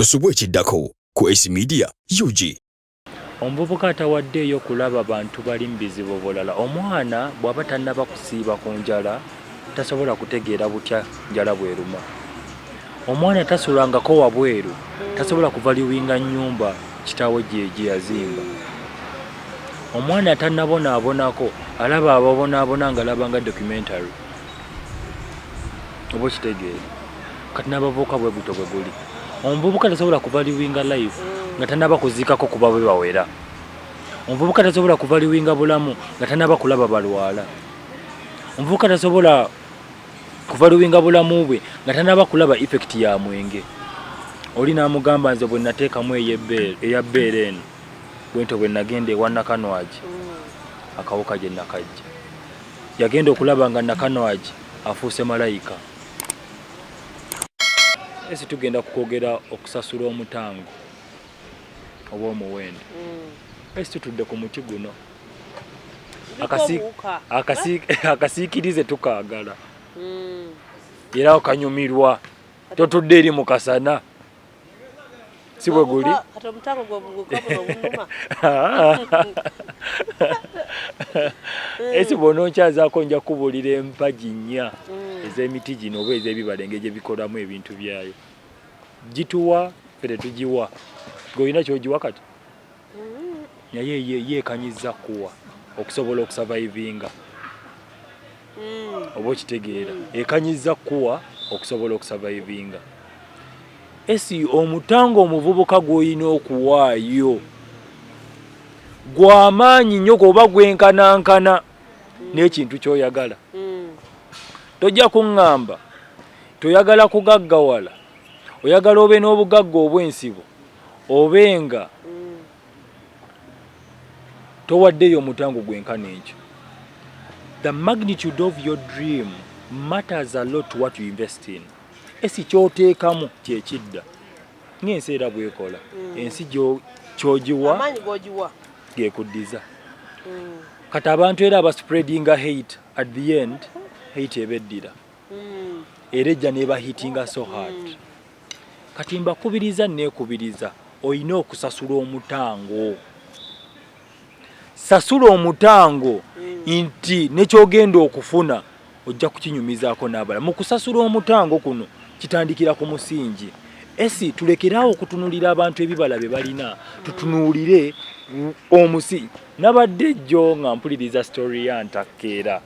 Tusubwe ekiddako ku ACE Media UG. Omuvubuka atawaddeeyo kulaba bantu bali mu bizibu bulala. Omwana bw'aba tannaba kusiiba ku njala tasobola kutegeera butya njala bweruma. Omwana tasulangako wabweru tasobola kuvaliwinga nnyumba kitaawe gye yazimba. Omwana atannabonaabonako alaba ababonaabona ng'alaba nga documentary. Oba okitegeera kati n'abavubuka bwe buto bwe guli. Omuvubuka tasobola kuvaliwinga life nga tannaba kuziikako kuba bwe bawera. Omuvubuka tasobola kuvaliwinga bulamu nga tannaba kulaba balwala. Omuvubuka tasobola kuvaliwinga bulamu bwe nga tannaba kulaba effect ya mwenge. Oli n'amugamba nze bwe nateekamu eya bbeere eno bwento bwe nagenda ewa Nakanwagi akawuka gye nakajja. Yagenda okulaba nga Nakanwagi afuuse malayika. Esi tugenda kukwogera okusasula omutango oba omuwendo. Esi tutudde ku muti guno akasiikirize tukaagala era okanyumirwa totudde eri mu kasana si bwe guli. Esi bw'ononkyazaako nja kubuulira empagi nnya ez'emiti gino oba ez'ebibala engeri gye bikolamu ebintu byayo. Gituwa ffe tetugiwa. Ng'olina ky'ogiwa kati? Naye yeekanyiza kuwa okusobola okusavaivinga. Oba okitegeera ekanyiza kuwa okusobola okusavaivinga. Esi omutango omuvubuka gw'olina okuwaayo gw'amaanyi nnyo oba gwenkanankana n'ekintu ky'oyagala. Tojja kuŋŋamba toyagala kugaggawala, oyagala obe n'obugagga obw'ensibo obenga towaddeyo omutango gwenkana ekyo. The magnitude of your dream matters a lot to what you invest in. Esi ky'oteekamu kyekidda ng'ensi era bw'ekola. Ensi ky'ogiwa amaanyi g'ogiwa gekuddiza. Kati abantu era abaspreadinga hate at the end hate ebeddira era ejja nebahitinga so hard. Kati mbakubiriza neekubiriza olina okusasula omutango. Sasula omutango nti nekyogenda okufuna ojja kukinyumizaako n'abala. Mu kusasula omutango kuno kitandikira ku musingi. Esi tulekeraawo okutunulira abantu ebibala bye balina tutunuulire omusingi. Nabadde jjo nga mpuliriza story ya Ntakkeera.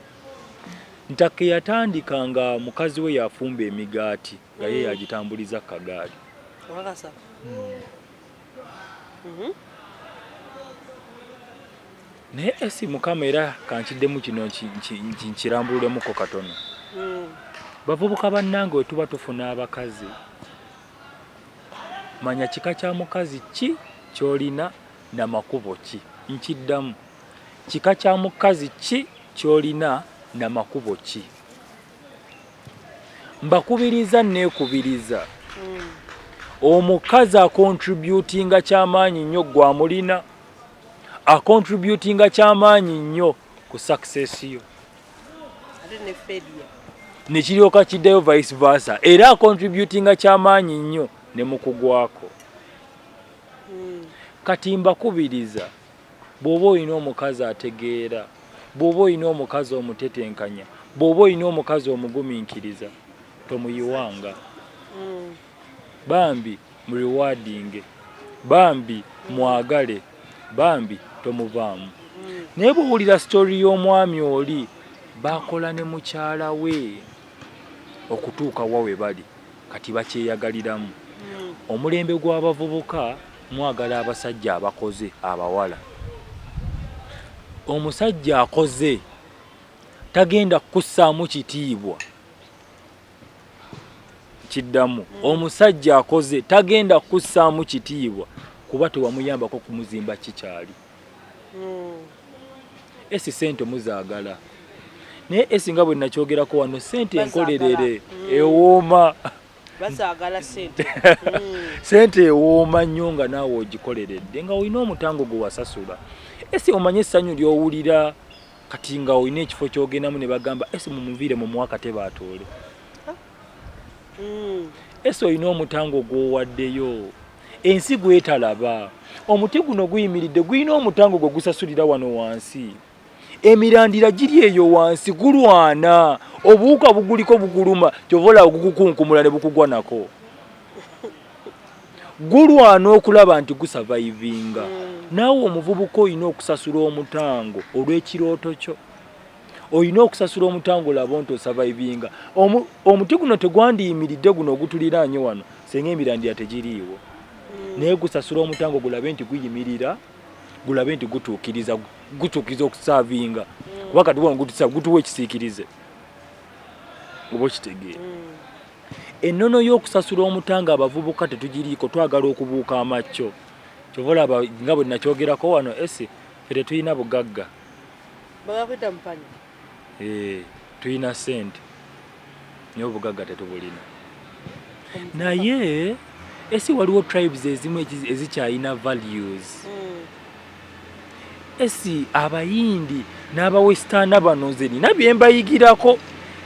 Ntakke yatandika nga mukazi we yafumba emigaati nga ye yagitambuliza kagaali. Naye esi Mukama era kankiddemu kino nkirambululemuko katono. Bavubuka bannange we tuba tufuna abakazi manya kika kya mukazi ki ky'olina na makubo ki. Nkiddamu kika kya mukazi ki ky'olina na makubo ki. Mbakubiriza neekubiriza omukazi akontributinga ky'amaanyi nnyo gw'amulina, akontributinga ky'amaanyi nnyo ku success yo ne kiryoka kiddayo vice versa era akontributinga ky'amaanyi nnyo ne mu kugwako. Kati mbakubiriza bw'oba olina omukazi ategeera, bw'oba olina omukazi omutetenkanya, bw'oba olina omukazi omugumiikiriza tomuyiwanga. Bambi muriwadinge, bambi mwagale, bambi tomuvaamu. Naye bw'owulira story y'omwami oli bakola ne mukyala we okutuuka wa we bali kati bakyeyagaliramu. Omulembe gw'abavubuka mwagala abasajja abakoze abawala. Omusajja akoze tagenda kussaamu kitiibwa. Kiddamu omusajja akoze tagenda kussaamu kitiibwa kuba tewamuyambako kumuzimba kikyali. Esi sente muzaagala naye esi nga bwe nakyogerako wano sente enkolerere ewooma. bazaagala sente. Sente ewooma nnyo nga naawe ogikoleredde nga olina omutango gwe wasasula. Esi omanye essanyu ly'owulira kati nga olina ekifo ky'ogendamu ne bagamba esi mumuviire mu mwaka tebaatoole. Esi olina omutango gw'owaddeyo ensi gwetalaba. Omuti guno guyimiridde guyina omutango gwe gusasulira wano wansi. Emirandira giri eyo wansi gulwana. Obuwuka buguliko buguluma kyovola gukukunkumula ne bukugwa nako. Gulwana okulaba nti gusavaivinga. Naawe omuvubuka olina okusasula omutango olw'ekirooto kyo. Olina okusasula omutango laba nti osavaivinga. Omuti guno tegwandiyimiridde guno ogutuliraanye wano senga emirandira tegiriiwo. Naye gusasula omutango gulabe nti guyimirira, gulabe nti gutuukiriza okusaavinga. Kuba kati wano gutuwa ekisiikirize. Oba okitegeera. Ennono y'okusasula omutango abavubuka tetugiriiko, twagala okubuuka amacco. Kyovola nga bwe nakyogerako wano esi ffe tetulina bugagga. Bagakwita mpanya. Tulina ssente naye obugagga tetubulina. Naye esi waliwo tribes ezimu ezikyalina values. Esi abayindi n'abawestana bano nze nina bye mbayigirako.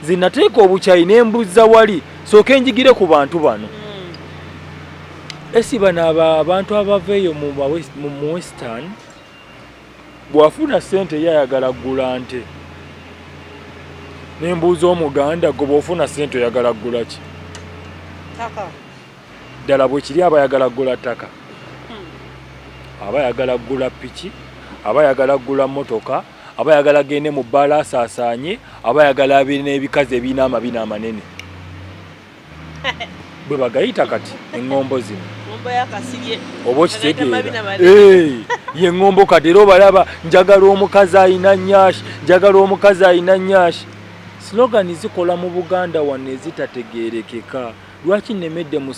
Nze nateeka obukyayi ne mbuzza wali sooke njigire ku bantu bano. Esi bano abantu abava eyo mu western bw'afuna ssente yayagala ggula nte. Ne mbuuza Omuganda gwe bw'ofuna ssente oyagala ggula ki? Taka. Ddala bwe kiri aba ayagala ggula ttaka. Aba ayagala ggula piki, aba ayagala ggula mmotoka, aba ayagala gende mu bbaala asaasaanye, aba ayagala abeere n'ebikazi ebirina amabina amanene. Bwe bagayita kati eŋŋombo zino. Ngombo yakasirye. Oba okitegeera. Ye ŋŋombo kati era obalaba njagala omukazi ayina nnyashi, njagala omukazi ayina nnyashi. Slogani zikola mu Buganda wano ezitategeerekeka. Lwaki nemedde mu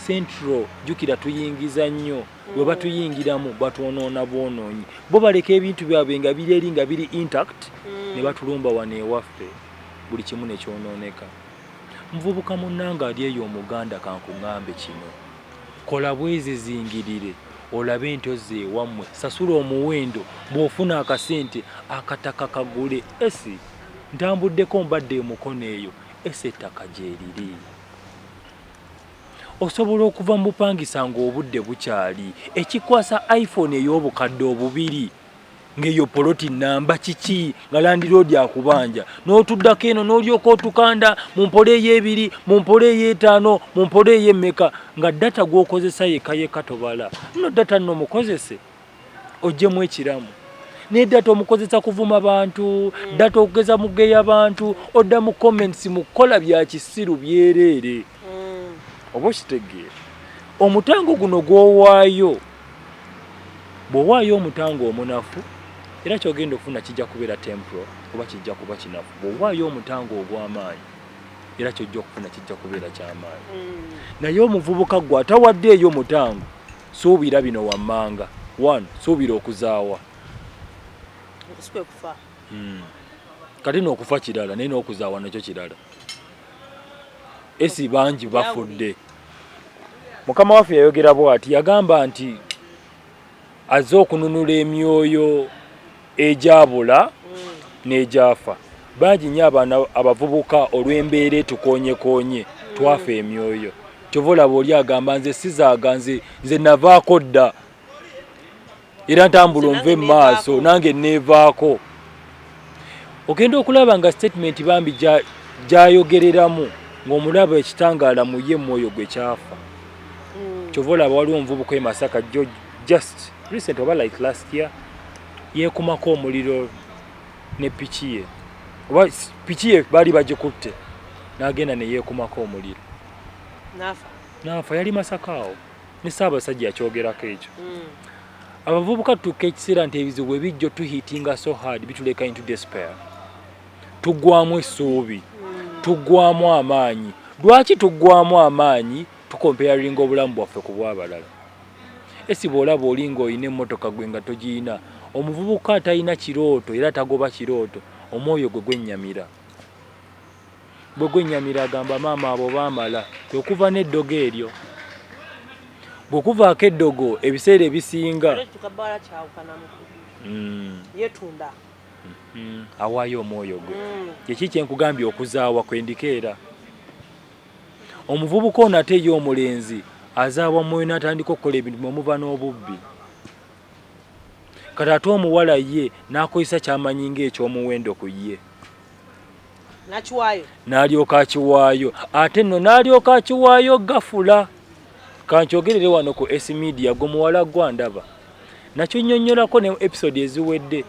Central jukira tuyingiza nnyo. Bwe batuyingiramu batwonoona bwonoonyi. Bo baleka ebintu byabwe nga biri nga biri intact ne batulumba wano ewaffe. Buli kimu ne kyonooneka. Muvubuka munnanga ali eyo Omuganda kankuŋŋambe kino. Kola bwezi zingirire olabe nti ozze ewammwe. Sasula omuwendo bw'ofuna akasente akataka kagule. Esi ntambuddeko mbadde emukono eyo. Esi ettaka gyeriri. Osobola okuva mu bupangisa ng'obudde bukyali. Ekikwasa iPhone ey'obukadde obubiri ng'eyo poloti namba kiki nga landiroodi akubanja. N'otuddako eno n'olyoka otukanda mu mpolo ey'ebiri, mu mpolo ey'etaano, mu mpolo ey'emmeka nga data gw'okozesa yekka tobala. Nno data nno mukozese oggyemu ekiramu. Ne data omukozesa kuvuma bantu, data okugeza mu geya bantu, odda mu comments mu kukola bya kisiru byereere. Oba okitegeera. Omutango guno gw'owaayo, bw'owaayo omutango omunafu, era kyogenda okufuna kijja kubeera temporal oba kijja kuba kinafu. Bw'owaayo omutango ogw'amaanyi, era kyojja okufuna kijja kubeera ky'amaanyi. Naye omuvubuka gwe atawadde eyo mutango, suubira bino wammanga. 1. Suubira okuzaawa. Kati n'okufa kirala naye n'okuzaawa nakyo kirala. Esi bangi bafudde. Mukama waffe yayogera bw'ati, yagamba nti azze okununula emyoyo egyabula n'egyafa. Bangi nnyo abavubuka olw'embeera etukoonyekoonye twafa emyoyo. Kyova olaba oli agamba nze sizaaga nze navaako dda. Era ntambula onve mu maaso nange neevaako. Ogenda okulaba nga statement bambi gy'ayogereramu ng'omulaba ekitangaala mu ye mwoyo gwe kyafa. Kyova olaba waliwo omuvubuka e Masaka just recent oba like last year yeekumako omuliro ne piki ye. Oba piki ye baali bagikutte n'agenda ne yeekumako omuliro. Naafa yali Masaka awo. Ne Ssaabasajja yakyogerako ekyo. Abavubuka tutuuka ekiseera nti ebizibu bwe bijjo tuhitinga so hard bituleka into despair. Tuggwamu essuubi. Tuggwamu amaanyi. Lwaki tuggwamu amaanyi? Tukomparinga obulamu bwaffe ku bw'abalala. Esi bw'olaba oli ng'olina emmotoka gwe nga togiyina, omuvubuka atalina kirooto era tagoba kirooto, omwoyo gwe gwennyamira. Bwe gwennyamira agamba maama abo baamala, okuva n'eddogo eryo. Bwe kuvaako eddogo ebiseera ebisinga yetunda. Awaayo omwoyo gwe. Kiki kye nkugambye okuzaawa kwendikeera. Omuvubuka ono ate ye omulenzi azaawa mwoyo n'atandika okukola ebintu omuva n'obubbi. Kati ate omuwala ye n'akozesa kyamanyi ng'ekyomuwendo ku ye. Nakiwaayo. N'alyoka akiwaayo. Ate nno n'alyoka akiwaayo gafula. Kankyogerere wano ku S Media gwe muwala gwa ndaba. Nakyo nnyonnyolako ne episode eziwedde.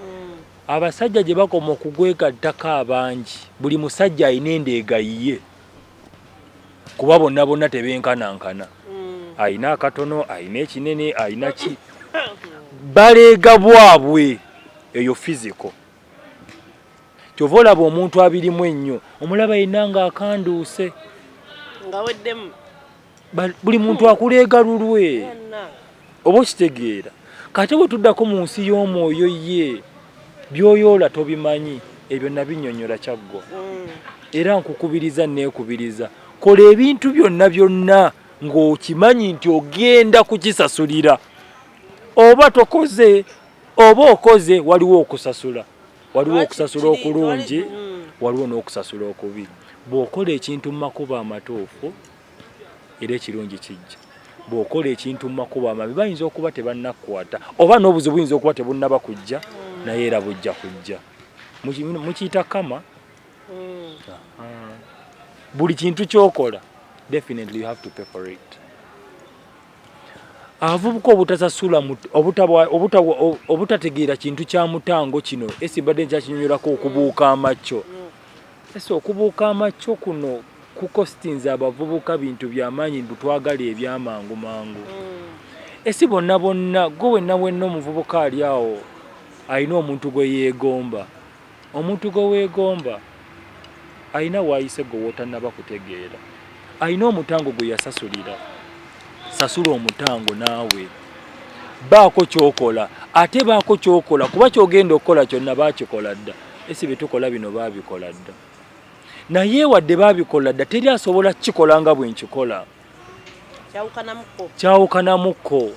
Abasajja gye bakoma okugwegattako abangi. Buli musajja alina endeega ye. Kuba bonna tebenkanankana. Alina akatono, alina ekinene, alina ki. Baleega bwabwe eyo physical. Kyova olaba omuntu abirimu ennyo omulaba yenna ng'akanduuse. Nga weddemu. Buli muntu akuleega lulwe. Oba okitegeera. Kati bwe tuddako mu nsi y'omwoyo ye by'oyoola tobimanyi ebyo nabinnyonnyola kyaggwa. Era nkukubiriza neekubiriza. Kola ebintu byonna ng'okimanyi nti ogenda kukisasulira. Oba tokoze oba okoze waliwo okusasula. Waliwo okusasula okulungi, waliwo n'okusasula okubi. Bw'okola ekintu mu makubo amatuufu era ekirungi kijja. Bw'okola ekintu mu makubo amabi bayinza okuba tebannakukwata oba n'obuzibu buyinza okuba tebunnaba kujja naye era bujja kujja. Mukiyita kama. Buli kintu ky'okola definitely you have to pay for it. Abavubuka obutasasula obutategeera kintu kya mutango kino esimbadde nkyakinyonyolako okubuuka amacco. Ese okubuuka amacco kuno kukostinza abavubuka bintu by'amaanyi butwagala ebyamangu mangu. Esi bonna gwe wenna omuvubuka ali awo alina omuntu gwe yeegomba. Omuntu gwe weegomba alina waayise gwe wotannaba kutegeera. Alina omutango gwe yasasulira. Sasula omutango naawe. Baako kyokola. Ate baako kyokola kuba kyogenda okukola kyonna baakikola dda. Esi betukola bino baabikola dda. Naye wadde baabikola dda teri asobola kikola nga bwe nkikola. Kyawukanamukko.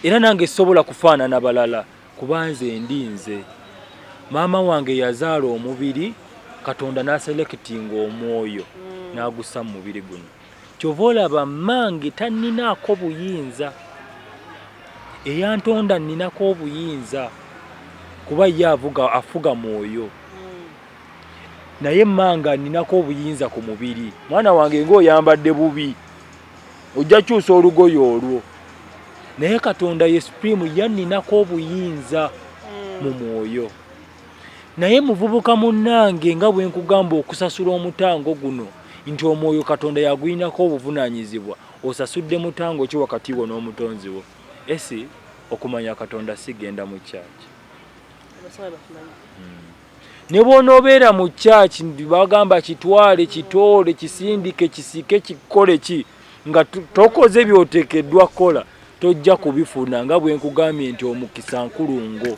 Era nange sobola kufaanana balala kuba nze ndi nze. Maama wange yazaala omubiri Katonda n'aselekitinga omwoyo n'agussa mu mubiri guno. Kyova olaba mmange tanninaako buyinza. Eyantonda nninako obuyinza kuba ye afuga mwoyo. Naye mmange nninako obuyinza ku mubiri. Mwana wange ng'oyambadde bubi ojja kyusa olugoye olwo. Naye Katonda ye supreme yanninako obuyinza mu mwoyo. Naye muvubuka munnange nga bwe nkugamba okusasula omutango guno nti omwoyo Katonda yagulinako obuvunaanyizibwa. Osasudde mutango ki wakati wo n'omutonzi wo? Esi okumanya Katonda sigenda mu kyaki. Ne bw'onoobeera mu kyaki bagamba kitwale kitoole kisindike kisike kikole ki nga tokoze by'oteekeddwa kola tojja kubifuna nga bwe nkugambye nti omukisa nkulungo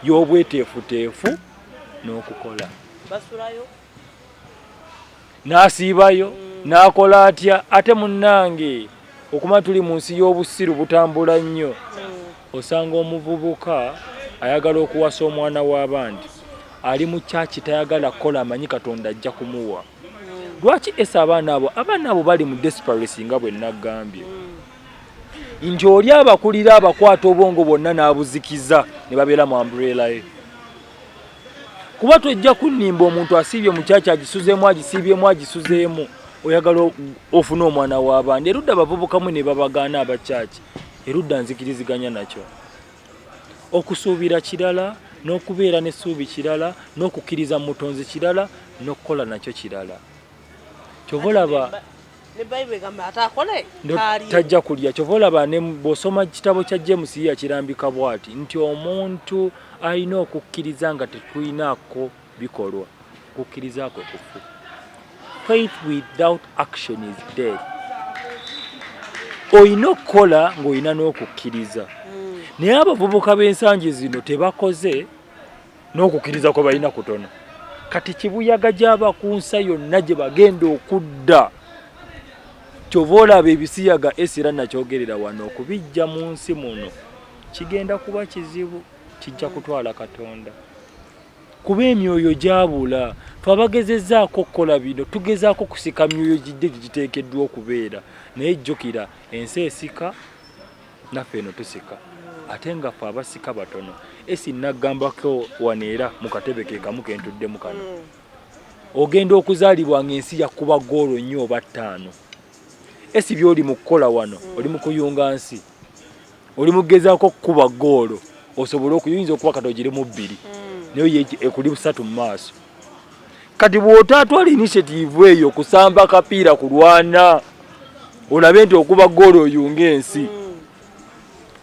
y'obweteefuteefu n'okukola. Basulayo. N'asiibayo n'akola atya ate munnange okuma tuli mu nsi y'obusiru butambula nnyo. Osanga omuvubuka ayagala okuwasa omwana w'abandi ali mu kyaki tayagala kukola amanyi Katonda ajja kumuwa. Lwaki esa abaana abo bali mu desperation nga bwe nagambye. Nti oli abakulira abakwata obwongo bwonna n'abuzikiza ne babeera mu umbrella ye. Kuba tojja kunnimba omuntu asiibye mu kyaki agisuzeemu agisiibyemu agisuzeemu oyagala ofuna omwana w'abandi. Erudda abavubukamu ne babagaana abakyaki. Erudda nzikiriziganya nakyo. Okusuubira kirala n'okubeera n'essuubi kirala n'okukkiriza mu mutonzi kirala n'okukola nakyo kirala. Kyova olaba ne Bible egamba atakole tajja kulya. Kyova olaba ne bw'osoma kitabo kya James yakirambika bw'ati nti omuntu alina okukkiriza nga tetulinaako bikolwa. Okukkiriza kwe kufu. Faith without action is dead. Oyina okukola ng'olina n'okukkiriza. Naye abavubuka b'ensangi zino tebakoze n'okukkiriza kwe balina kutono. Kati kibuyaga gy'abakunsa yonna gye bagenda okudda. Kyova olaba ebisiyaga esira nakyogerera wano okubijja mu nsi muno kigenda kuba kizibu. Kijja kutwala Katonda. kuba emyoyo gyabula twabagezezzaako okukola bino tugezaako kusika myoyo gidde giteekeddwa okubeera naye jjukira ensi esika naffe eno tusika ate nga ffe abasika batono esi naggambako waneera mu katebe ke kamu ke ntuddemu kano ogenda okuzaalibwa ng'ensi yakuba goolo nnyo oba ttaano esi by'oli mu kukola wano oli mu kuyunga nsi oli mugezaako okukuba goolo osobole okuyinza okuba kati ogiremu bbiri naye ekuli busatu mu maaso kati bw'otaatwala initiative eyo kusamba kapiira kulwana olabe nti okuba goolo oyunga ensi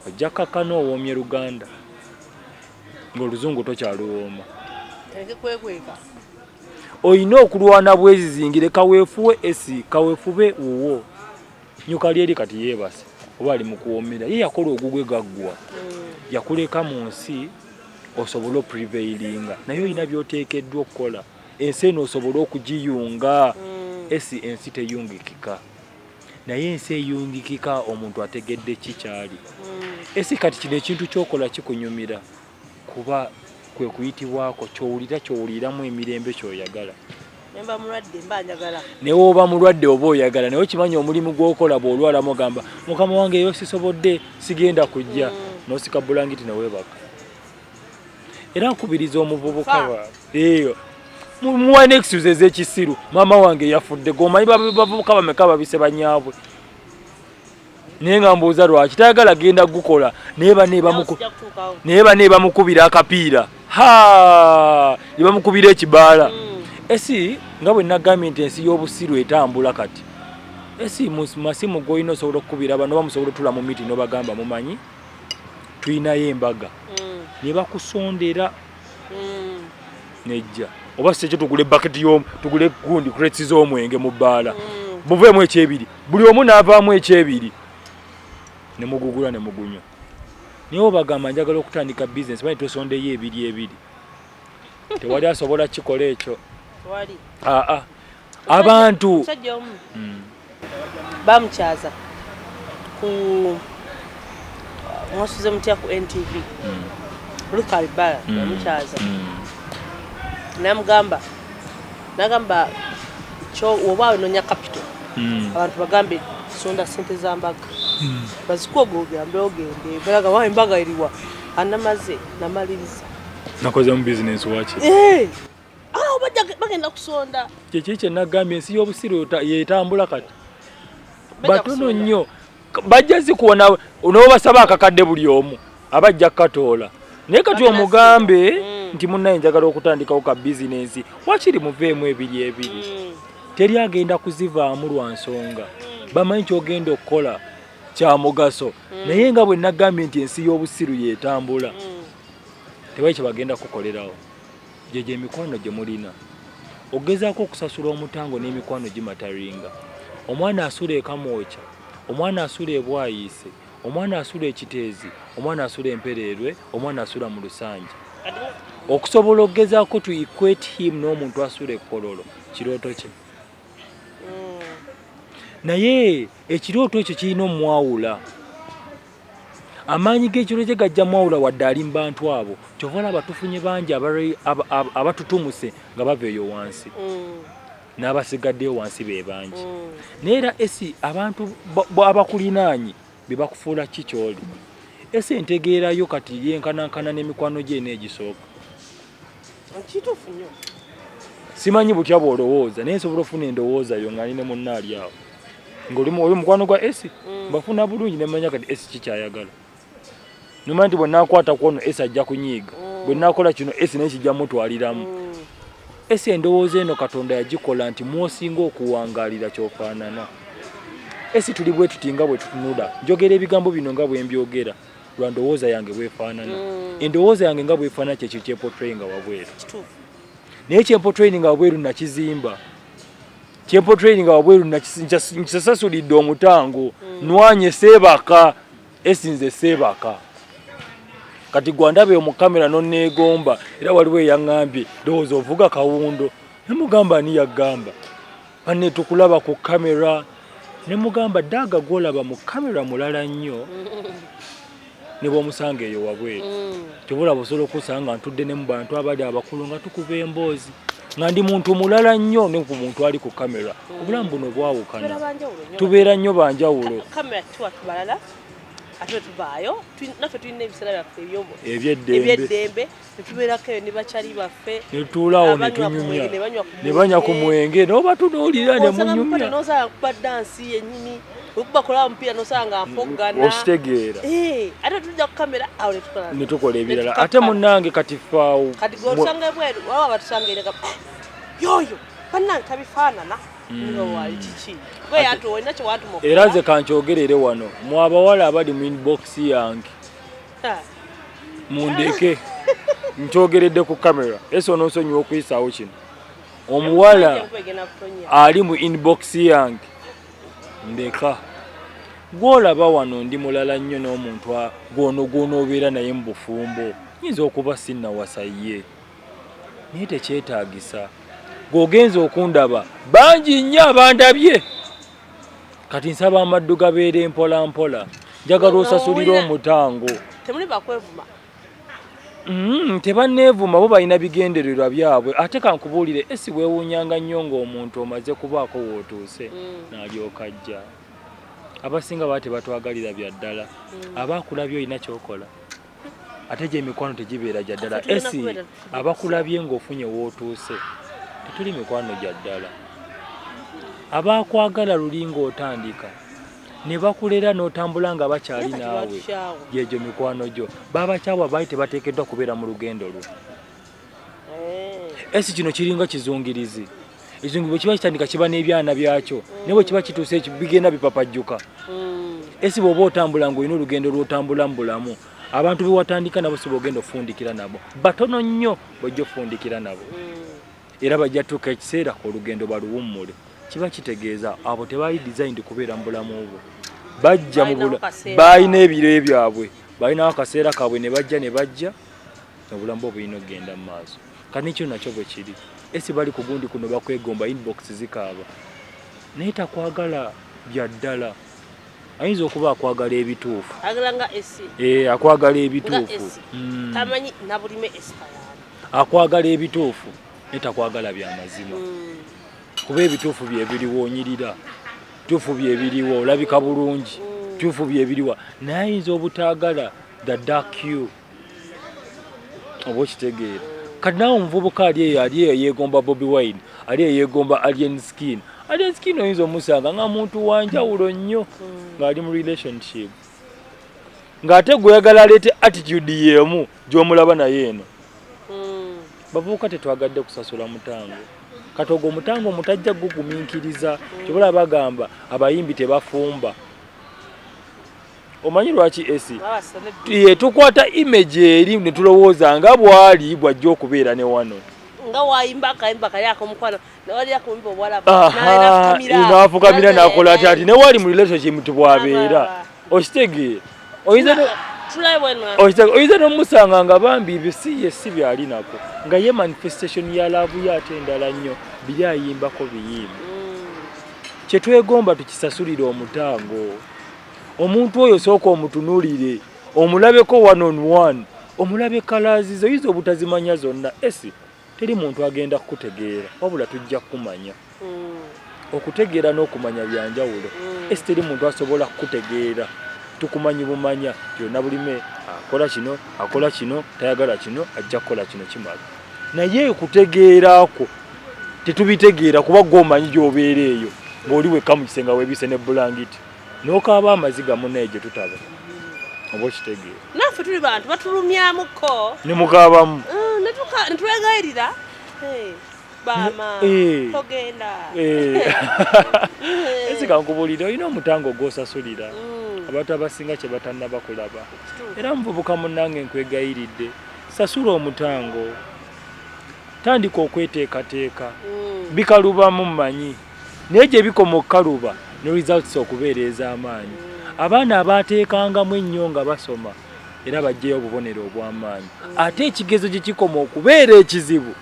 ojja kakkana owoomye Luganda ng'oluzungu tokyaluwooma olina okulwana bwezizingire kaweefuwe esi kaweefube wuwo nyuka lyeri kati yeebase oba ali mu kuwoomera ye yakola ogugwe gaggwa yakuleka mu nsi osobole oprevailinga naye olina by'oteekeddwa okukola ensi eno osobole okugiyunga esi ensi teyungikika naye ensi eyungikika omuntu ategedde kikyali esi kati kino ekintu kyokola kikunyumira kuba kwe kuyitibwako kyowuliramu emirembe kyoyagala naye oba mulwadde oba oyagala naye okimanyi omulimu gw'okola bw'olwalamu ogamba mukama wange eyo sisobodde sigenda kujja n'osika bulangiti neweebaka era nkubiriza omuvubuka eyo muwa n'excuse ez'ekisiru maama wange yafudde gomanyi bavubuka bameka babise banyaabwe naye nga mbuuza lwaki tayagala genda gukola naye bane bamukubira akapiira ne bamukubira ekibaala esi nga bwe nagambye nti ensi y'obusiru etambula kati esi masimu g'olina osobola okukubira bano oba musobola otula mu miti n'obagamba mumanyi tuyinayo embaga ne bakusondera nejja oba si ekyo tugule baketi tugule gundi crates z'omwenge mu bbaala muveemu ekyebiri buli omu n'avaamu ekyebiri ne mugugula ne mugunywa naye obagamba njagala okutandika bizinesi manyi tosondeyo ebiri tewali asobola kikola ekyo abantu bamukyaza ku mwasuze mutya ku NTV Lukalibala bamukyaza nagamba oba ononya capital abantu bagambe sonda sente za mbaga bazikuwa ogende balaga wa embaga eriwa anamaze namaliriza nakoze mu business wachi bagenda kusonda kyekye nagambye ensi y'obusiru yetambula kati batono nnyo bajja zikuwona n'obasaba akakadde buli omu abajja kukatoola naye kati omugambe nti munnaye njagala okutandikawo ka bizinensi wakiri muveemu ebiri teri agenda kuzivaamu lwa nsonga bamanyi kyogenda okukola kya mugaso naye nga bwe nagambye nti ensi y'obusiru yetambula tewali kye bagenda kukolerawo gyegyo emikwano gye mulina ogezaako okusasula omutango n'emikwano gimataringa omwana asula ekamwokya omwana asula ebwayiise omwana asula ekiteezi omwana asula empereerwe omwana asula mu lusanja okusobola okugezaako to equate him n'omuntu asula ekkololo kirooto kye naye ekirooto ekyo kirina omwawula amaanyi g'ekiro kye gajja mwawula wadde ali mu bantu abo kyova olaba tufunye bangi abatutumuse nga bava eyo wansi n'abasigaddeyo wansi be bangi naye era esi abantu abakulinaanyi be bakufuula ki kyoli esi entegeerayo kati yenkanankana n'emikwano gye n'egisooka kituufu nnyo simanyi butya bw'olowooza naye nsobola ofuna endowooza yo nga nine munna ali awo ng'oli mukwano gwa esi bafuna bulungi nemanya kati esi kikyayagala nimanyi nti bwe naakwata kwono esi ajja kunyiiga bwe naakola kino esi naye kijja mutwaliramu esi endowooza eno Katonda yagikola nti mwosinga okuwangaalira kyofaanana esi tuli bwe tutinga bwe tutunula njogera ebigambo bino nga bwe mbyogera lwa ndowooza yange bwefaanana endowooza yange nga bwefaanana kyekyo kyempotrayi nga wabweru naye kyempotrayi nga wabweru nakizimba kyempotrayi nga wabweru nkisasulidde omutango nwanye seebaka esi nze seebaka kati gwandabe omukamera nonneegomba era waliwo eyaŋŋambye ndowooza ovuga kawundo nemugamba ani yaggamba banne tukulaba ku kamera nemugamba daaga gwolaba mu kamera mulala nnyo ne bw'omusanga eyo wabweru tebula busobola okusanga ntudde ne mu bantu abali abakulu nga tukuba emboozi nga ndi muntu mulala nnyo ne ku muntu ali ku kamera obulamu buno bwawukana tubeera nnyo banjawulo kamera tuwa tubalala ate tubaayo naffe tulina ebiseera byaffe ebyeddembe netubeerako eyo ne bakyali baffe netuulaawo ne tunyumya ne banywa ku mwenge n'oba tunuulira ne munyumya nosanga kuba dansi yennyini okubakola omupiira nosanga mpoggana okitegeera ate tujja ku kamera awo ne tukola ebirala ate munnange kati faawo kati gosanga bweru waba batusanga eringa yoyo bannange tabifaanana wali kiki gwe ate olina kyewatuma era nze kankyogerere wano mu abawala abali mu inbox yange mundeke nkyogeredde ku kamera ese onoosonyiwa okuyisaawo kino omuwala ali mu inbox yange ndeka gwolaba wano ndi mulala nnyo n'omuntu gw'onoobeera naye mu bufumbo nyinza okuba sinnawasa ye naye tekyetaagisa g'ogenza okundaba bangi nnyo abandabye kati nsaba amaddu gabeere mpola mpola njagala osasulira omutango temuli bakwevuma tebanneevuma bo balina bigendererwa byabwe ate kankubuulire esi weewuunyanga nnyo ng'omuntu omaze kubaako wootuuse n'alyoka ajja abasinga baba tebatwagalira bya ddala abakulabye olina kyokola ate gye emikwano tegibeera gya ddala esi abakulabye ng'ofunye wootuuse tetuli mikwano gya ddala abakwagala luli ng'otandika ne bakulera n'otambula nga bakyali naawe gyegyo mikwano gyo babakyawa baali tebateekeddwa kubeera mu lugendo lwo esi kino kiringa kizungirizi ekizungu bwe kiba kitandika kiba n'ebyana byakyo naye bwe kiba kituuse bigenda bipapajjuka esi bw'oba otambula ng'olina olugendo lw'otambula mu bulamu abantu be watandika nabo si bw'ogenda ofundikira nabo batono nnyo bw'ojja ofundikira nabo era bajja tuuka ekiseera olugendo baluwummule kiba kitegeeza abo tebaali designed kubeera mu bulamu obwo bajja mu bulamu balina ebiro byabwe balinawo akaseera kaabwe ne bajja obulamu bwo bulina okugenda mu maaso kati nekyo nakyo bwe kiri esi bali ku gundi kuno bakwegomba inbox zikaaba naye takwagala bya ddala ayinza okuba akwagala ebituufu akwagala ebituufu akwagala ebituufu naye takwagala byamazima kuba ebituufu byebiriwo onyirira bituufu byebiriwo olabika bulungi bituufu byebiriwa naye ayinza obutaagala the dark you oba okitegeera kati naawe omuvubuka ali eyo yeegomba Bobi Wine ali eyo yeegomba alien skin oyinza omusanga nga muntu wanjawulo nnyo ng'ali mu relationship ng'ate gweyagala aleete attitude yeemu gy'omulaba naye eno bavubuka tetwagadde kusasula mutango kati ogwo omutango mutajja gugumiikiriza kyobola bagamba abayimbi tebafumba omanyi lwaki esi tukwata image eri ne tulowooza nga bwali bwajja okubeera ne wano nga wayimba akayimba kali akomukwano nawali akumimba obwala n'afukamira n'akola ati ne wali mu relationship tebwabeera okitegeera oyinza n'omusanga nga bambi ebyo si byali nako nga ye manifestation ya laavu ye ate endala nnyo biri ayimbako biyimba kyetwegomba tukisasulire omutango omuntu oyo sooka omutunuulire omulabeko one on one omulabe kalaazi oyinza obutazimanya zonna esi teri muntu agenda kukutegeera wabula tujja kumanya okutegeera n'okumanya byanjawulo esi teri muntu asobola kukutegeera tukumanyi bumanya byonna bulime akola kino tayagala kino ajja kukola kino kimala naye kutegeerako tetubitegeera kuba gwomanyi gy'obeera eyo ng'oli wekka mu kisenga weebise ne bulangiti n'okaaba amaziga munaye gye tutaba oba okitegeera naffe tuli bantu batulumyamuko ne mukaabamu netwegayirira bama togenda esi kankubuulire olina omutango gw'osasulira abantu abasinga kye batannaba kulaba era muvubuka munnange nkwegayiridde sasula omutango tandika okweteekateeka bikalubamu mmanyi naye gye bikoma okukaluba ne results okubeera ez'amaanyi abaana abaateekangamu ennyo nga basoma era bajjeyo obubonero obw'amaanyi ate ekigezo gye kikoma okubeera ekizibu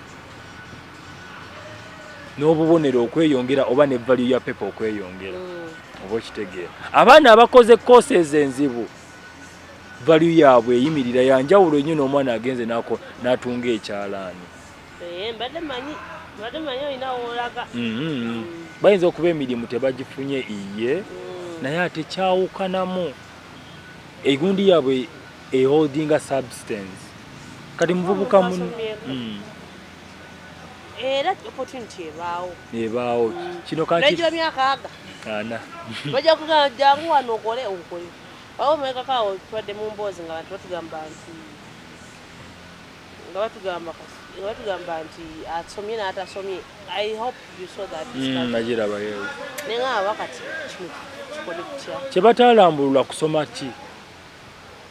n'obubonero okweyongera oba ne value ya pepa okweyongera oba okitegeera abaana abakoze courses enzibu value yaabwe eyimirira yanjawulo nnyo n'omwana agenze n'atunga ekyalaani. Mbadde manyi olina wolaga. Bayinza okuba emirimu tebagifunye iye naye ate kyawukanamu egundi yaabwe eholdinga substance. Kati muvubuka era opportunity ebaawo kino kanti n'egyo myaka ana bajja kugamba jangu wano okole. Awo mwekakaawo twadde mu mboozi nga bantu batugamba nti asomye n'atasomye. I hope you saw that. Nagiraba yewe. Nenga wakati kino kikole kutya. Kye batalambulula kusoma ki?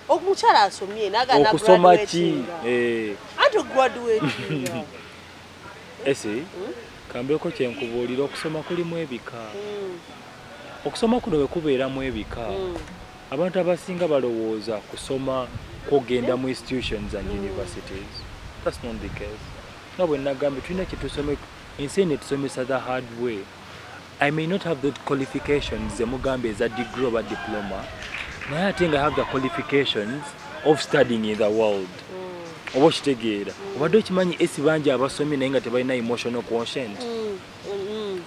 Omukyala asomye nagana okusoma ki? Ate graduate. Ese kambeko kyenkubuulira okusoma kulimu ebika. Okusoma kuno bwe kubeeramu ebika. Abantu abasinga balowooza kusoma kugenda mu institutions and universities. That's not the case. No, when Nagambi tulina kitusome ensi netusomesa the hard way. I may not have those qualifications Mugambe is a degree or a diploma. Naye ate nga have the qualifications of studying in the world. Oba kitegeera. Obadde okimanyi esi bangi abasomye naye nga tebalina emotional quotient.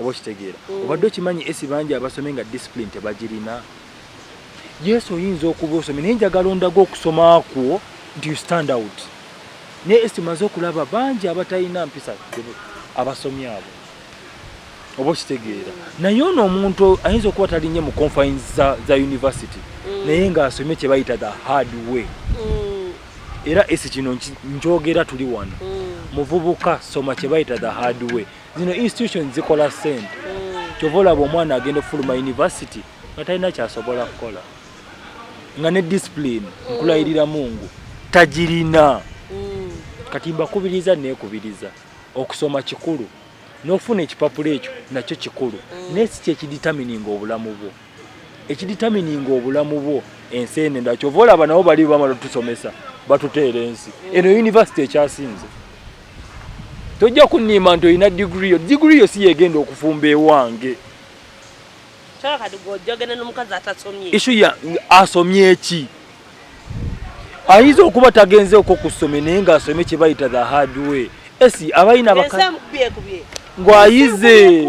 Oba kitegeera. Obadde okimanyi esi bangi abasomye nga discipline tebagirina. Yes, oyinza okuba osomye naye njagala ondaga okusoma kwo nti you stand out. Naye esi tumaze okulaba bangi abatalina mpisa abasomye abo. Oba kitegeera. Naye ono omuntu ayinza okuba talinye mu confines za university naye nga asomye kye bayita the hard way. Era esi kino njogera tuli wano. Muvubuka soma kye bayita the hard way. Zino institutions zikola sente. Kyova olaba omwana agenda okufuluma university nga talina kyasobola kukola. Nga ne discipline nkulayirira Mungu tagirina. Kati mbakubiriza neekubiriza okusoma kikulu n'okufuna ekipapula ekyo nakyo kikulu naye si kye kiditamininga obulamu bwo. Ekiditamininga obulamu bwo ensi eno kyova olaba nabo bali bamala tusomesa batuteera ensi eno university ekyasinze. Tojja kunniima nti olina diguri yo si yegenda okufumba ewange. Ishu ya asomye eki ayinza okuba tagenze okusomye naye nga asomye kye bayita the hard way. Esi abalina ngwayize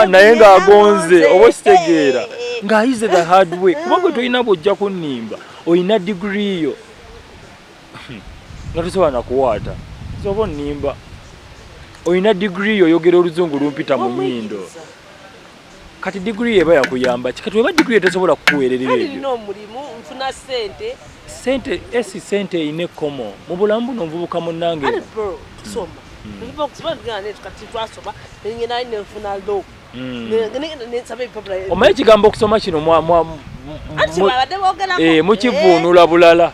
naye ng'agonze oba kitegeera ng'ayize the hard way kubanga tolina bw'ojja kunnimba olina diguri yo nga tosobola nakuwaata soba onnimba olina diguri yo oyogera oluzungu lumpita mu nnyindo. Kati diguri eba yakuyamba kati weba diguri tesobola kukuweerera ebyo. Sente ine komo mu bulamu buno omuvubuka munnange omanyi ekigambo okusoma kino mukivuunula bulala.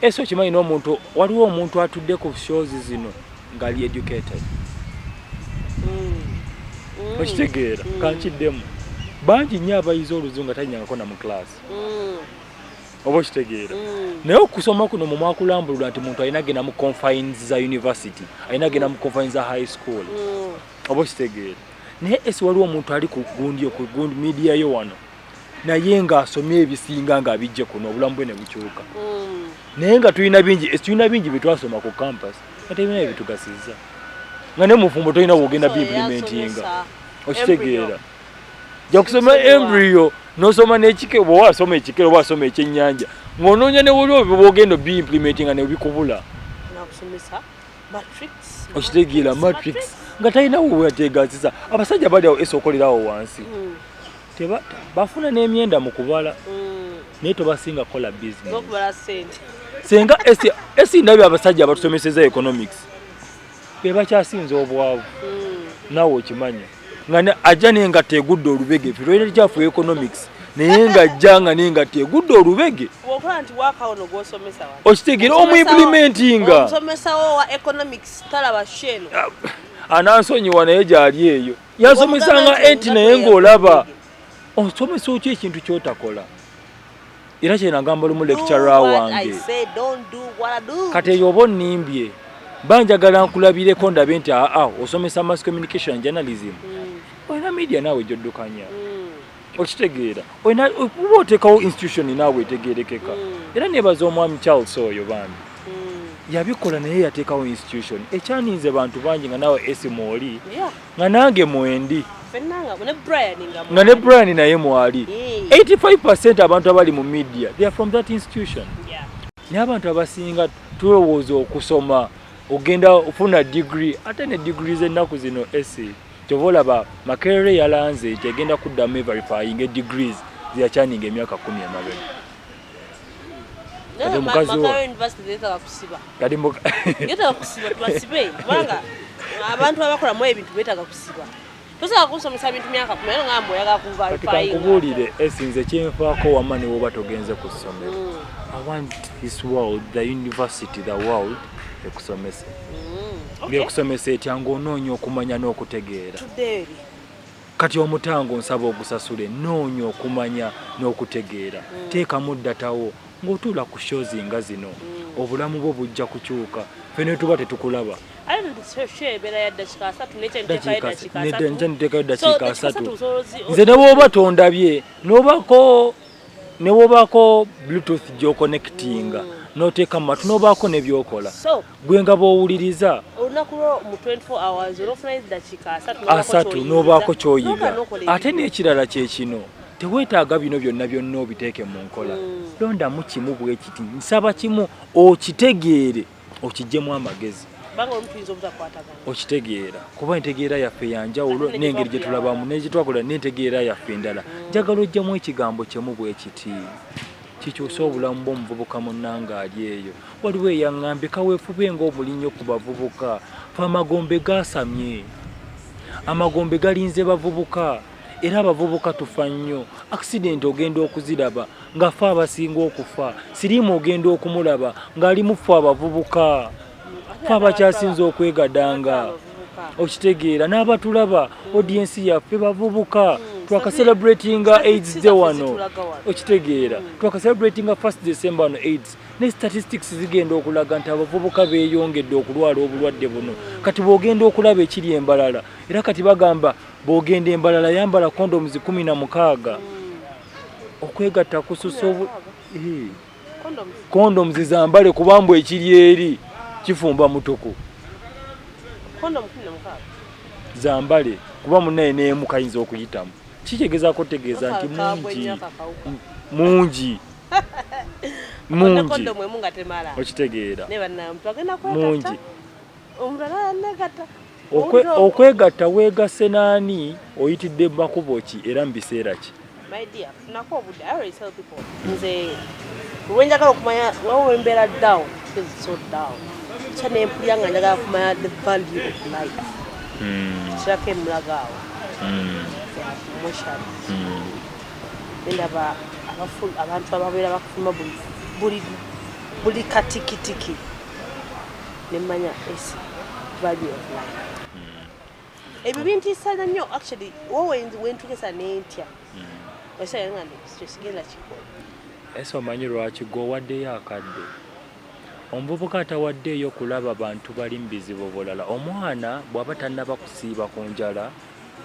Eso okimanyi n'omuntu waliwo omuntu atudde ku shows zino ng'ali educated. Okitegeera kankiddemu bangi nnyo abayize oluzungu nga talinyangako na mu class. Oba okitegeera naye okusoma kuno mu mwakulambulula nti muntu alina genda mu confines za university alina genda mu confines za high school. Oba okitegeera naye esi waliwo omuntu ali ku gundi media yo wano naye ng'asomye ebisinga ng'abijje kuno obulamu bwe ne bukyuka. Naye nga tulina bingi byetwasoma ku campus nga tebina ebitugasiza nga ne mufumbo tolina wogenda biimplementinga. Okitegeera ja kusoma embryo n'osoma n'ekike oba wasoma ekikere oba wasoma ekyennyanja ng'onoonya ne waliwo bwogenda biimplementinga ne bikubula. Okitegeera matrix nga talina wewategasisa. Abasajja bali awo esi okolerawo wansi bafuna n'emyenda mu kubala naye tobasinga kola business. Senga esi ndabye abasajja abatusomeseza economics be bakyasinza obwavu naawe okimanya nga ajja naye nga tegudde olubege filwere kyafu economics naye nga ajja nga naye nga tegudde olubege. Okitegeera omuimplementinga anansonyiwa naye gyali eyo yansomesanga enti naye ng'olaba osomesa otya ekintu kyotakola. Era kyenagamba lumu lecturer wange kati eyo oba onnimbye banjagala nkulabireko ndabe nti osomesa mass communication and journalism olina media naawe gyoddukanya. okitegeera olina oba oteekawo institution naawe etegeerekeka era nebaza omwami Charles oyo bambi yabikola naye yateekawo institution ekyaninze bantu bangi nga naawe esimwoli nga nange mwendi nga ne Brian naye mwali 85% abantu abali mu media they are from that institution naye abantu abasinga tulowooza okusoma ogenda ofuna degree ate ne degree z'ennaku zino esi kyova olaba Makerere yalanze nti agenda kuddamu verifying degrees ziyakyaninga emyaka 10 emabega kati mukazi wo abantu abakola mu ebintu beetaga kusiba tosobola kusomesa bintu myaka 10 naye ngamba oyagala kuverifying kankubuulire esinze kyenfaako wamma ne woba togenze ku ssomero I want this world, the university, the world ekusomese ekusomesa etya ng'onoonya okumanya n'okutegeera kati omutango nsaba ogusasule noonya okumanya n'okutegeera teekamu ddatawo ng'otuula ku shozi nga zino obulamu bwo bujja kukyuka ffe ne tuba tetukulaba nteekayo eddakiika 3 nze ne bw'oba tondabye ne wobaako bluetooth gy'oconnectinga n'oteeka mu matu n'obaako ne byokola gwe nga bw'owuliriza asatu n'obaako ky'oyiga ate n'ekirala kye kino teweetaaga bino byonna byonna obiteeke mu nkola londamu kimu bwe kiti nsaba kimu okitegeere okiggyemu amagezi okitegeera kuba entegeera yaffe yanjawulo n'engeri gye tulabamu n'egitwakola n'entegeera yaffe endala njagala oggyemu ekigambo kimu bwe kiti kikyusa obulamu bw'omuvubuka munnanga ali eyo waliwo eyaŋŋambye kaweefube ng'omulinnyo ku bavubuka fe amagombe gaasamye amagombe galinze bavubuka era abavubuka tufa nnyo accident ogenda okuziraba nga fe abasinga okufa siriimu ogenda okumulaba ng'ali mufe abavubuka fe abakyasinze okwegadanga okitegeera n'abatulaba audiensi yaffe bavubuka twakacelebratinga AIDS day wano okitegeera twakacelebratinga 1st December wano AIDS ne statistics zigenda okulaga nti abavubuka beeyongedde okulwala obulwadde buno kati bw'ogenda okulaba ekiri embalala era kati bagamba bw'ogenda embalala yambala condoms 16 okwegatta kususa condoms zambale kubambwa ekiri eri kifumba mutuku zambale kuba munaye n'emu kayinza okuyitamu kikyegezaako otegeeza nti mungi okitegeera mungi okwegatta weegasse naani oyitidde makubo ki era mu biseera ki nze lwenjagala okumanya wawe embeera down kya nempulya nga njagala kumanya the value of life kirako emulagaawo emotion endaba abantu ababeera bakufuma buli katikitiki nemanya esi value of life ebyo bintiisana nnyo actually wowe wentugesa nentya osayanga sigenda kikola ese omanyi lwaki gweowaddeyo akadde omuvubuka atawaddeeyo kulaba bantu bali mu bizibu bulala omwana bw'aba tannaba kusiiba ku njala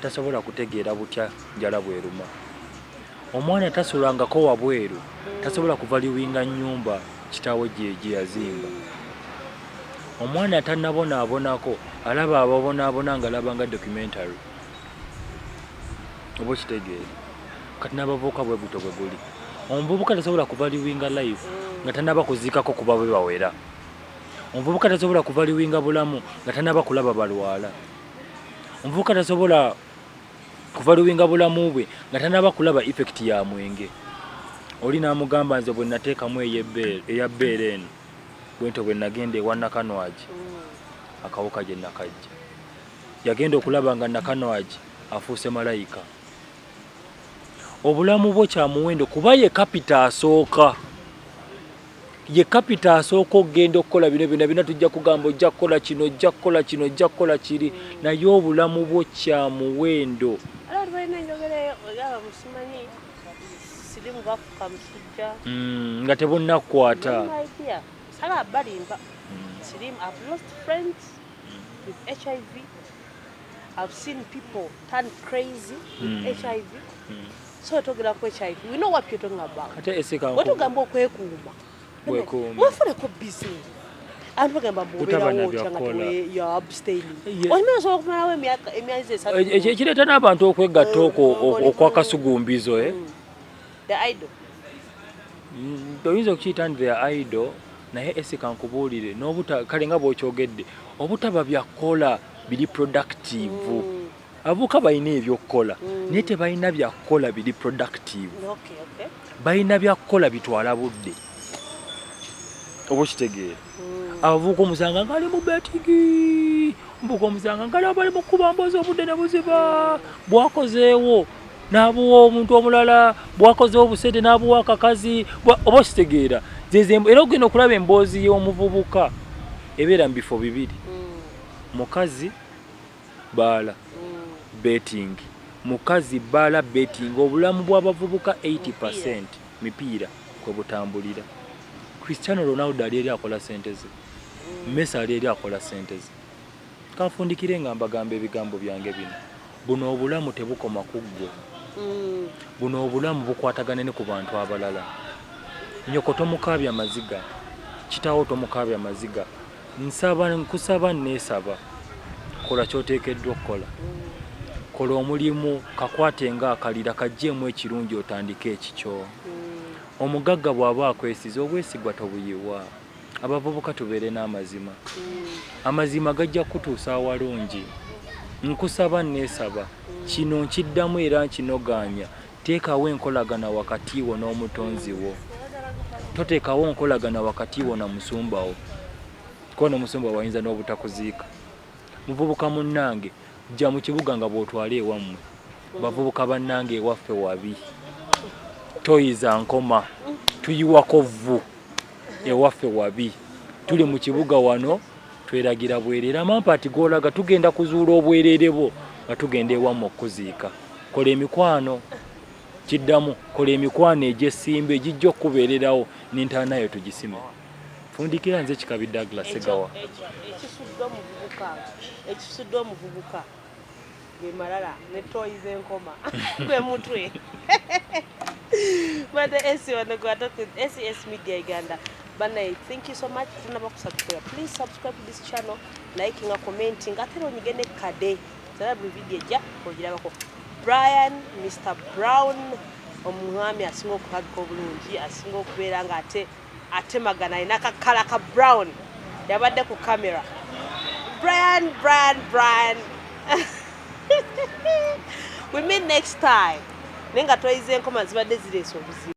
tasobola kutegeera butya njala bweruma omwana tasulangako wabweru tasobola kuvaliwinga nnyumba kitaawe gye yazimba omwana atannabonaabonako alaba ababonaabona nga alaba nga documentary oba okitegeera kati n'abavubuka bwe buto bwe buli omuvubuka tasobola kuvaliwinga life nga tannaba kuziikako kuba bwe bawera omuvubuka tasobola kuvaliwinga bulamu nga tannaba kulaba balwala omuvubuka tasobola kuvaliwinga bulamu bwe nga tannaba kulaba effect ya mwenge oli n'amugamba nze bwe nateekamu eya bbeere eno bwento bwe nagenda ewa Nakanwagi akawuka gye nakajja yagenda okulaba nga Nakanwagi afuuse malayika obulamu bwo kya muwendo kuba ye kapita asooka okgenda okukola bino byonna bina tujja kugamba ojja kukola kino ojja kukola kino ojja kukola kiri naye obulamu bwo kya muwendo nga tebunnakukwata I've lost friends with HIV. I've seen people turn crazy with HIV. so togera ku HIV we know what you're talking about ate esika what ugamba okwekuuma wefuleko busy abantu bagamba muberawo kyanga ya abstaining onyuma so okumalawo emyezi esatu ekireeta n'abantu okwegatta okwakasugumbizo the idol oyinza okukiyita nti the idol naye esika nkubuulire kale nga bw'okyogedde obutaba byakola biri productive abavubuka balina ebyokukola naye tebalina byakukola biri productive balina byakukola bitwala budde oba okitegeera abavubuka omusanga ngali mu betigi mbuka omusanga ngali abali mu kuba mboozi obudde ne buziba bwakozeewo n'abuwa omuntu omulala bwakozeewo obusente n'abuwa akakazi oba okitegeera era ogenda okulaba emboozi y'omuvubuka ebeera mu bifo bibiri mukazi baala betting mukazi baala betting obulamu bw'abavubuka 80% mipiira kwe butambulira Cristiano Ronaldo ali eri akola sente ze Messi ali eri akola sente ze kanfundikire nga mbagamba ebigambo byange bino buno obulamu tebukoma ku ggwe buno obulamu bukwatagane ne ku bantu abalala nyoko tomukaabya maziga kitaawo tomukaabya maziga nkusaba neesaba kola kyoteekeddwa okukola kola omulimu kakwate nga akalira kajjeemu ekirungi otandike ekikyo omugagga bw'aba akwesiza obwesigwa tobuyiwa abavubuka tubeere n'amazima amazima gajja kutuusa awalungi nkusaba neesaba kino nkiddamu era nkinoganya teekawo enkolagana wakati wo n'omutonzi wo toteekawo nkolagana wakati wo na musumba wo kuba n'omusumba wayinza n'obutakuziika muvubuka munnange jja mu kibuga nga bw'otwala ewammwe bavubuka bannange ewaffe wabi toyiza nkoma tuyiwako vvu ewaffe wabi tuli mu kibuga wano tweragira bwerere amampaati g'olaga tugenda kuzuula obwerere bwo nga tugenda ewammwe okuziika kola emikwano kiddamu kola emikwano egy'essimba egijja okubeererawo n'intaanayo tugisime fundikira nze Kikabi Douglas Segawa ekisudde omuvubuka ge malala ne toyi z'enkoma gwe mutwe but esi wano gwata ku SES Media Uganda bana thank you so much tunaba kusubscribe please subscribe to this channel liking and commenting ate onyigene kade zara buli video ja ogirabako Brian Mr Brown omwami asinga okuhabika obulungi asinga okubeera nga ate magana ina kakala ka brown yabadde ku camera Brian we meet next time nenga toyize enkoma zibadde zireese obuzibu